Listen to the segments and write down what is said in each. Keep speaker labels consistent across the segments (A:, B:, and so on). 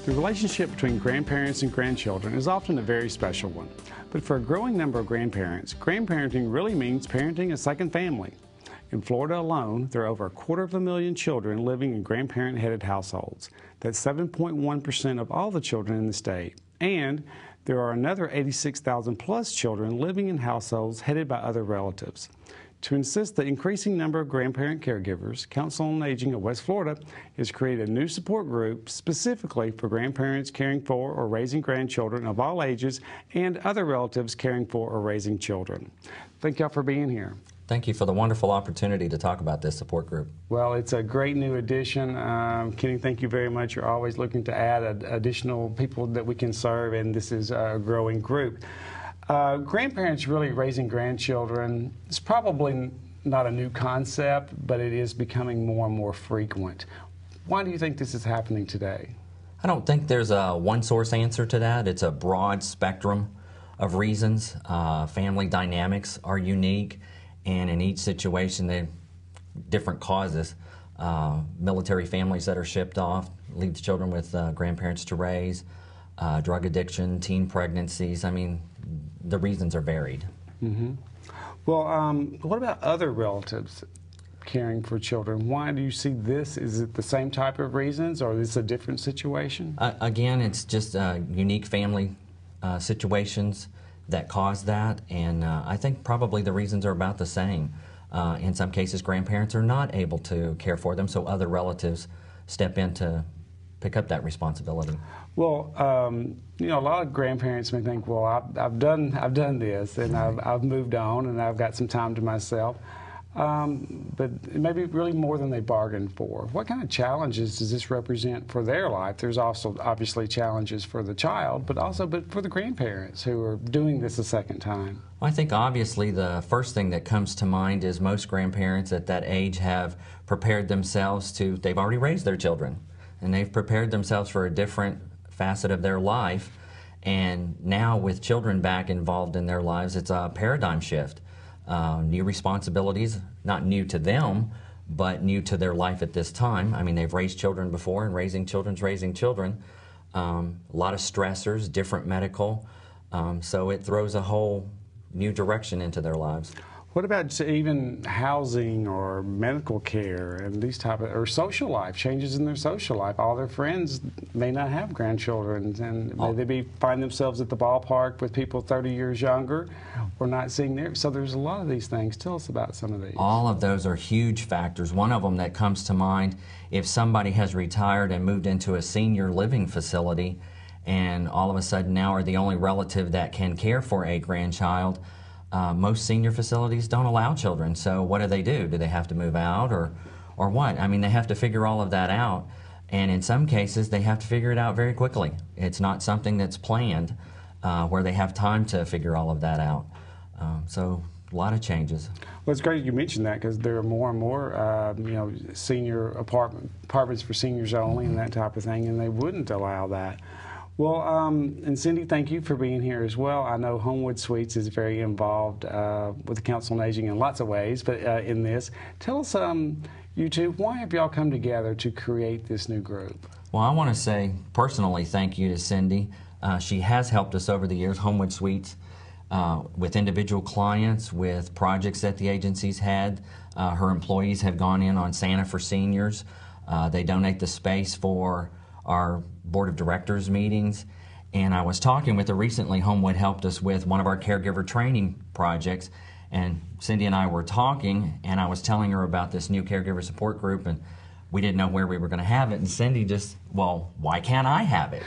A: The relationship between grandparents and grandchildren is often a very special one. But for a growing number of grandparents, grandparenting really means parenting a second family. In Florida alone, there are over 250,000 children living in grandparent-headed households. That's 7.1% of all the children in the state. And there are another 86,000 plus children living in households headed by other relatives. To assist the increasing number of grandparent caregivers, Council on Aging of West Florida has created a new support group specifically for grandparents caring for or raising grandchildren of all ages and other relatives caring for or raising children. Thank y'all for being here.
B: Thank you for the wonderful opportunity to talk about this support group.
A: Well, it's a great new addition. Kenny, thank you very much. You're always looking to add additional people that we can serve, and this is a growing group. Grandparents really raising grandchildren is probably not a new concept, but it is becoming more and more frequent. Why do you think this is happening today?
B: I don't think there's a one-source answer to that. It's a broad spectrum of reasons. Family dynamics are unique, and in each situation, there are different causes. Military families that are shipped off leaves children with grandparents to raise, drug addiction, teen pregnancies. I mean, the reasons are varied.
A: Mm-hmm. Well, what about other relatives caring for children? Why do you see this? Is it the same type of reasons, or is this a different situation?
B: Again, it's just unique family situations that cause that, and I think probably the reasons are about the same. In some cases, grandparents are not able to care for them, so other relatives step in to pick up that responsibility.
A: Well, you know, a lot of grandparents may think, well, I've done this, and I've moved on, and I've got some time to myself. But it may be really more than they bargained for. What kind of challenges does this represent for their life? There's also obviously challenges for the child, but for the grandparents who are doing this a second time.
B: Well, I think obviously the first thing that comes to mind is most grandparents at that age have prepared themselves they've already raised their children, and they've prepared themselves for a different facet of their life. And now with children back involved in their lives, it's a paradigm shift. New responsibilities, not new to them, but new to their life at this time. I mean, they've raised children before, and raising children's raising children. A lot of stressors, different medical, so it throws a whole new direction into their lives.
A: What about even housing or medical care and these or social life, changes in their social life? All their friends may not have grandchildren, and may they find themselves at the ballpark with people 30 years younger or not seeing their. So there's a lot of these things. Tell us about some of these.
B: All of those are huge factors. One of them that comes to mind, if somebody has retired and moved into a senior living facility and all of a sudden now are the only relative that can care for a grandchild, most senior facilities don't allow children, so what do? Do they have to move out or what? I mean, they have to figure all of that out, and in some cases they have to figure it out very quickly. It's not something that's planned where they have time to figure all of that out. So a lot of changes.
A: Well, it's great you mentioned that, because there are more and more you know, senior apartments for seniors only and that type of thing, and they wouldn't allow that. Well, and Cindy, thank you for being here as well. I know Homewood Suites is very involved with the Council on Aging in lots of ways, but in this, tell us, you two, why have y'all come together to create this new group?
B: Well, I want to say personally thank you to Cindy. She has helped us over the years, Homewood Suites, with individual clients, with projects that the agency's had. Her employees have gone in on Santa for Seniors. They donate the space for our board of directors meetings, and I was talking with her recently. Homewood helped us with one of our caregiver training projects, and Cindy and I were talking, and I was telling her about this new caregiver support group, and we didn't know where we were going to have it, and Cindy just, well, why can't I have it?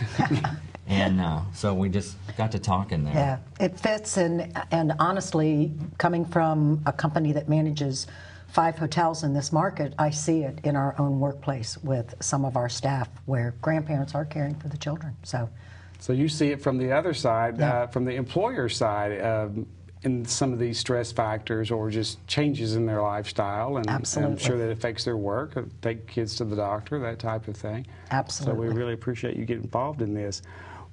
B: And so we just got to talking there.
C: Yeah, it fits, and honestly, coming from a company that manages 5 hotels in this market, I see it in our own workplace with some of our staff where grandparents are caring for the children. So
A: you see it from the other side, yeah. From the employer side, in some of these stress factors or just changes in their lifestyle, and I'm sure that affects their work, take kids to the doctor, that type of thing.
C: Absolutely.
A: So we really appreciate you getting involved in this.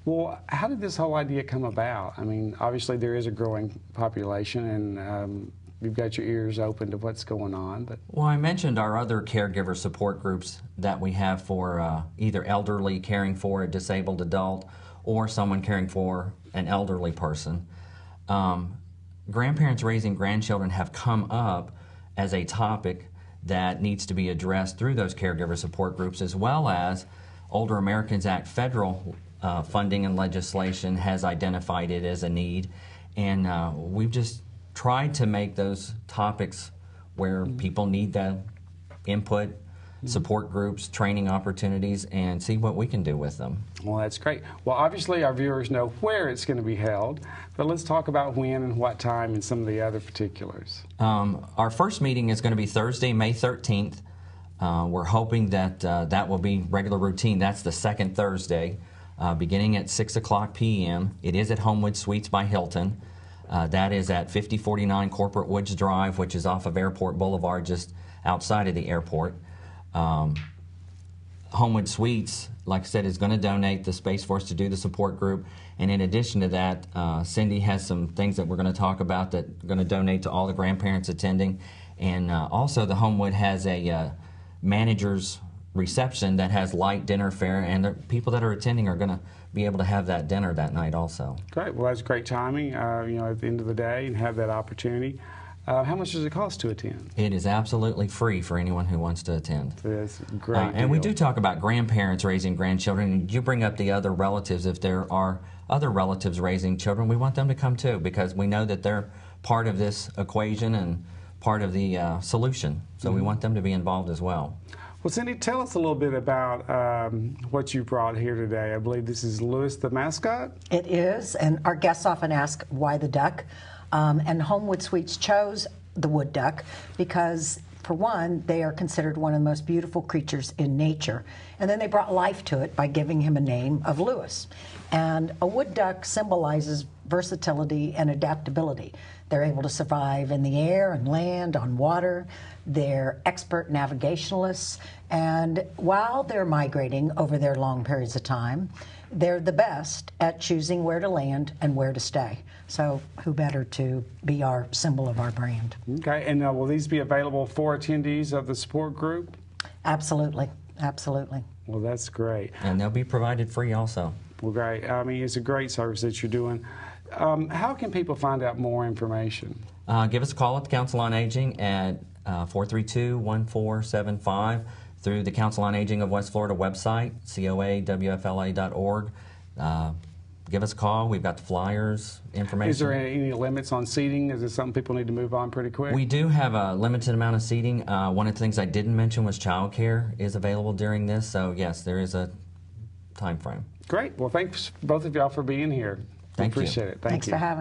A: Well, how did this whole idea come about? I mean, obviously there is a growing population, and you've got your ears open to what's going on. But
B: well, I mentioned our other caregiver support groups that we have for either elderly caring for a disabled adult or someone caring for an elderly person. Grandparents raising grandchildren have come up as a topic that needs to be addressed through those caregiver support groups, as well as Older Americans Act federal funding and legislation has identified it as a need. And we've just tried to make those topics where people need the input, support groups, training opportunities, and see what we can do with them.
A: Well, that's great. Well, obviously our viewers know where it's going to be held, but let's talk about when and what time and some of the other particulars.
B: Our first meeting is going to be Thursday, May 13th. We're hoping that that will be regular routine. That's the second Thursday, beginning at 6 o'clock p.m. It is at Homewood Suites by Hilton. That is at 5049 Corporate Woods Drive, which is off of Airport Boulevard, just outside of the airport. Homewood Suites, like I said, is going to donate the space for us to do the support group. And in addition to that, Cindy has some things that we're going to talk about that are going to donate to all the grandparents attending. And also the Homewood has a manager's reception that has light dinner fare, and the people that are attending are going to be able to have that dinner that night also.
A: Great. Well, that's great timing, at the end of the day, and have that opportunity. How much does it cost to attend?
B: It is absolutely free for anyone who wants to attend.
A: That's a great
B: and we do talk about grandparents raising grandchildren. And you bring up the other relatives. If there are other relatives raising children, we want them to come too, because we know that they're part of this equation and part of the solution. So we want them to be involved as well.
A: Well, Cindy, tell us a little bit about what you brought here today. I believe this is Lewis the mascot?
C: It is, and our guests often ask, why the duck? And Homewood Suites chose the wood duck because, for one, they are considered one of the most beautiful creatures in nature. And then they brought life to it by giving him a name of Lewis. And a wood duck symbolizes versatility and adaptability. They're able to survive in the air and land, on water. They're expert navigationalists. And while they're migrating over their long periods of time, they're the best at choosing where to land and where to stay. So who better to be our symbol of our brand?
A: Okay, and will these be available for attendees of the support group?
C: Absolutely, absolutely.
A: Well, that's great.
B: And they'll be provided free also.
A: Well, great. I mean, it's a great service that you're doing. How can people find out more information?
B: Give us a call at the Council on Aging at 432-1475 through the Council on Aging of West Florida website, coawfla.org. Give us a call. We've got the flyers, information.
A: Is there any limits on seating? Is it something people need to move on pretty quick?
B: We do have a limited amount of seating. One of the things I didn't mention was childcare is available during this. So, yes, there is a time frame.
A: Great. Well, thanks both of y'all for being here.
B: Thank you.
A: Appreciate it.
C: Thanks for having us.